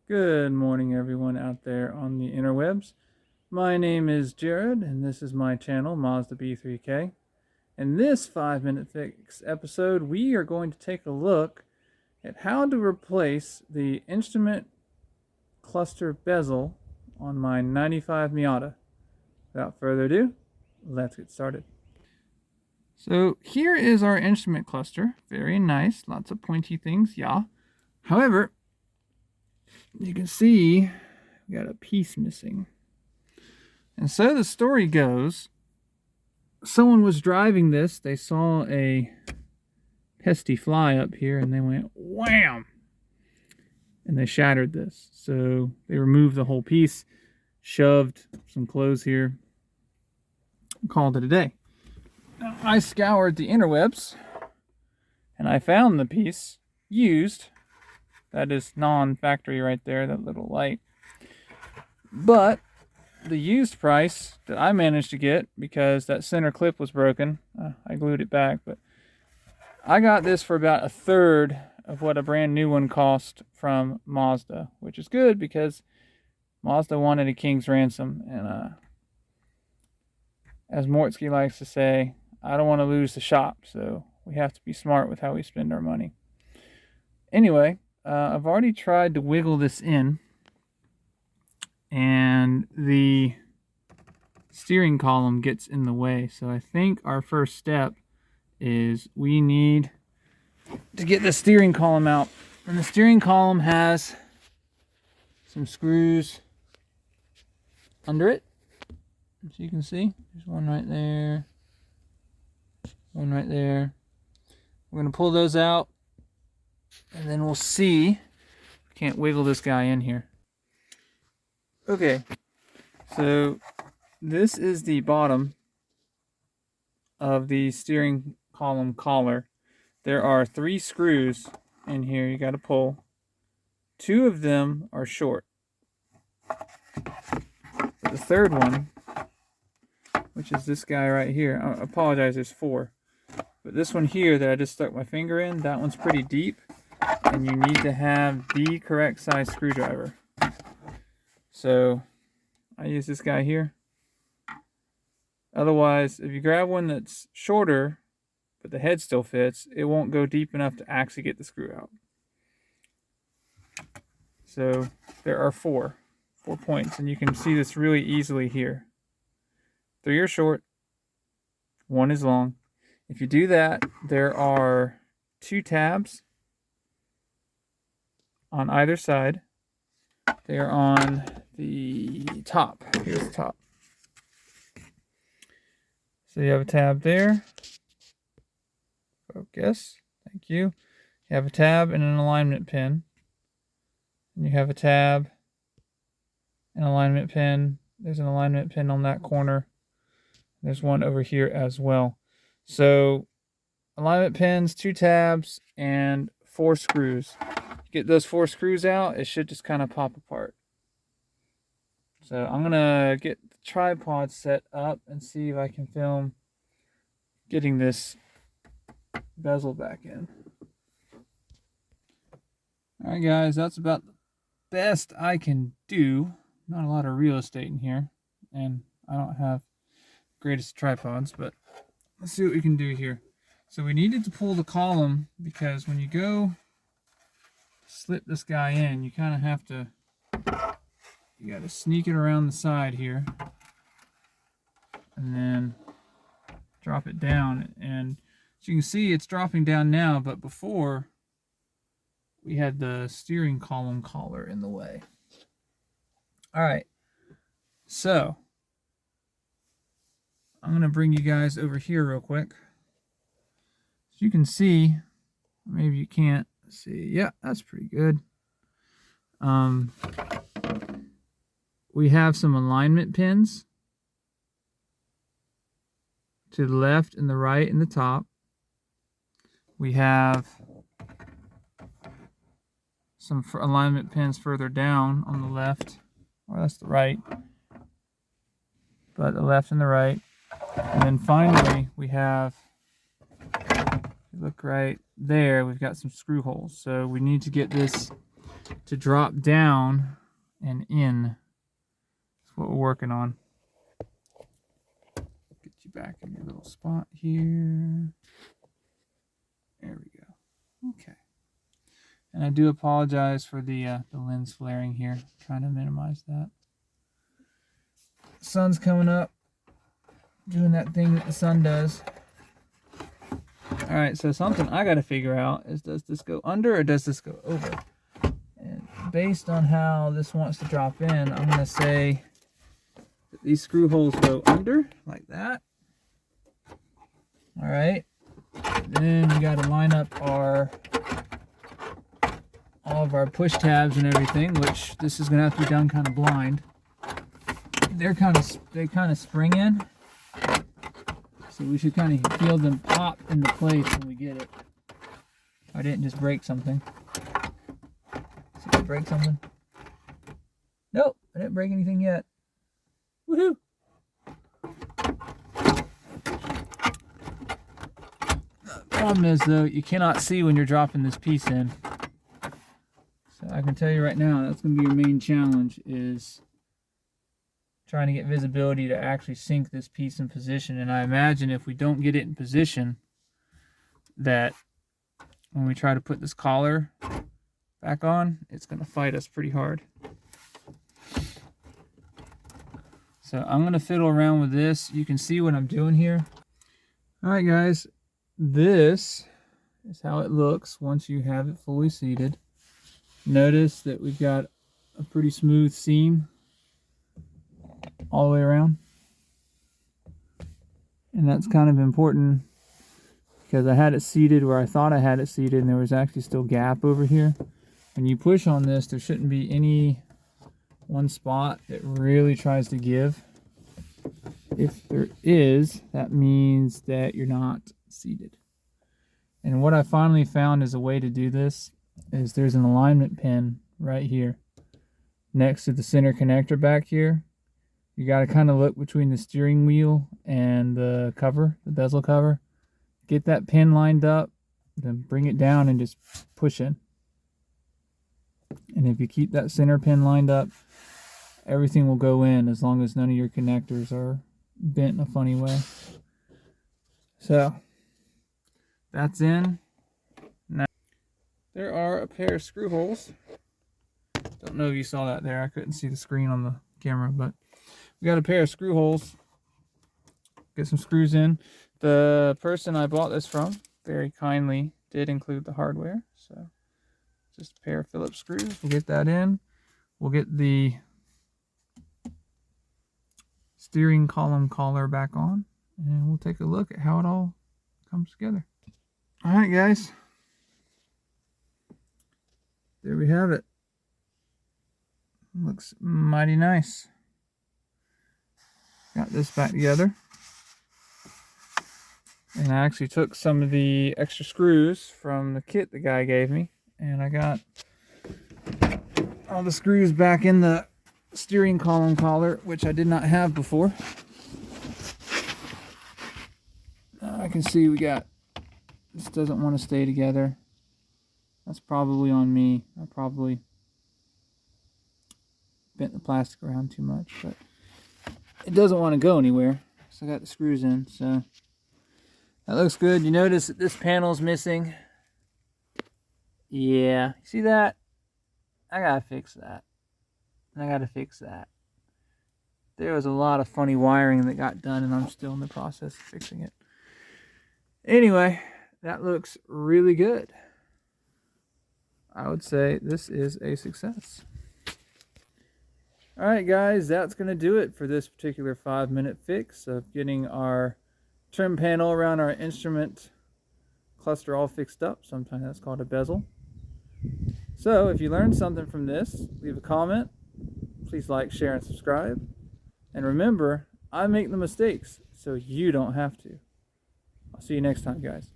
Good morning, everyone out there on the interwebs. My name is Jared, and this is my channel, Mazda B3K. In this 5-minute fix episode, we are going to take a look at how to replace the instrument cluster bezel on my 95 Miata. Without further ado, let's get started. So here is our instrument cluster. Very nice, lots of pointy things, yeah. However, you can see we got a piece missing. And so the story goes, someone was driving this, they saw a pesky fly up here and they went wham! And they shattered this. So they removed the whole piece, shoved some clothes here, and called it a day. Now, I scoured the interwebs and I found the piece used. That is non-factory right there, that little light. But the used price that I managed to get, because that center clip was broken, I glued it back, but I got this for about a third of what a brand new one cost from Mazda, which is good because Mazda wanted a king's ransom. And as Mortsky likes to say, I don't want to lose the shop, so we have to be smart with how we spend our money. Anyway, I've already tried to wiggle this in, and the steering column gets in the way. So I think our first step is we need to get the steering column out. And the steering column has some screws under it. As you can see, there's one right there, one right there. We're going to pull those out, and then we'll see. Can't wiggle this guy in here. Okay, so this is the bottom of the steering column collar. There are 3 screws in here you got to pull. 2 of them are short. The third one, which is this guy right here, I apologize, there's 4. But this one here that I just stuck my finger in, that one's pretty deep, and you need to have the correct size screwdriver. So I use this guy here. Otherwise, if you grab one that's shorter, but the head still fits, it won't go deep enough to actually get the screw out. So there are 4 points, and you can see this really easily here. 3 are short, 1 is long. If you do that, there are 2 tabs on either side. They are on the top. Here's the top. So you have a tab there. Focus. Thank you. You have a tab and an alignment pin. And you have a tab and alignment pin. There's an alignment pin on that corner. There's one over here as well. So alignment pins, 2 tabs, and 4 screws. Get those 4 screws out, it should just kind of pop apart. So I'm gonna get the tripod set up and see if I can film getting this bezel back in. Alright guys, that's about the best I can do. Not a lot of real estate in here, and I don't have the greatest tripods, but let's see what we can do here. So we needed to pull the column, because when you go slip this guy in, you kind of have to, you got to sneak it around the side here and then drop it down. And as you can see, it's dropping down now, but before we had the steering column collar in the way. All right, so I'm going to bring you guys over here real quick. As you can see, maybe you can't see. Yeah, that's pretty good. We have some alignment pins to the left and the right and the top. We have some alignment pins further down on the left, or that's the right, but the left and the right. And then finally we have, if you look right there, we've got some screw holes. So we need to get this to drop down and in. That's what we're working on. Get you back in your little spot here. There we go. Okay. And I do apologize for the lens flaring here. I'm trying to minimize that. The sun's coming up, doing that thing that the sun does. Alright, so something I got to figure out is, does this go under or does this go over? And based on how this wants to drop in, I'm going to say that these screw holes go under, like that. Alright, then we got to line up all of our push tabs and everything, which this is going to have to be done kind of blind. They kind of spring in. So we should kind of feel them pop into place when we get it. I didn't just break something. See if I break something? Nope, I didn't break anything yet. Woohoo! The problem is though, you cannot see when you're dropping this piece in. So I can tell you right now, that's going to be your main challenge, is trying to get visibility to actually sink this piece in position. And I imagine if we don't get it in position, that when we try to put this collar back on, it's going to fight us pretty hard. So I'm going to fiddle around with this. You can see what I'm doing here. Alright guys, this is how it looks once you have it fully seated. Notice that we've got a pretty smooth seam all the way around, and that's kind of important because I had it seated where I thought I had it seated and there was actually still gap over here. When you push on this, there shouldn't be any one spot that really tries to give. If there is, that means that you're not seated. And what I finally found is a way to do this is there's an alignment pin right here next to the center connector back here. You got to kind of look between the steering wheel and the cover, the bezel cover. Get that pin lined up, then bring it down and just push in. And if you keep that center pin lined up, everything will go in as long as none of your connectors are bent in a funny way. So, that's in. Now, there are a pair of screw holes. Don't know if you saw that there. I couldn't see the screen on the camera, but we got a pair of screw holes. Get some screws in. The person I bought this from very kindly did include the hardware. So just a pair of Phillips screws. We'll get that in. We'll get the steering column collar back on. And we'll take a look at how it all comes together. Alright guys. There we have it. Looks mighty nice. Got this back together. And I actually took some of the extra screws from the kit the guy gave me. And I got all the screws back in the steering column collar, which I did not have before. I can see we got, this doesn't want to stay together. That's probably on me. I probably bent the plastic around too much, but it doesn't want to go anywhere. So I got the screws in, so that looks good. You notice that this panel's missing. Yeah, you see that? I gotta fix that. I gotta fix that. There was a lot of funny wiring that got done, and I'm still in the process of fixing it. Anyway, that looks really good. I would say this is a success. Alright guys, that's going to do it for this particular 5-minute fix of getting our trim panel around our instrument cluster all fixed up. Sometimes that's called a bezel. So if you learned something from this, leave a comment. Please like, share, and subscribe. And remember, I make the mistakes so you don't have to. I'll see you next time, guys.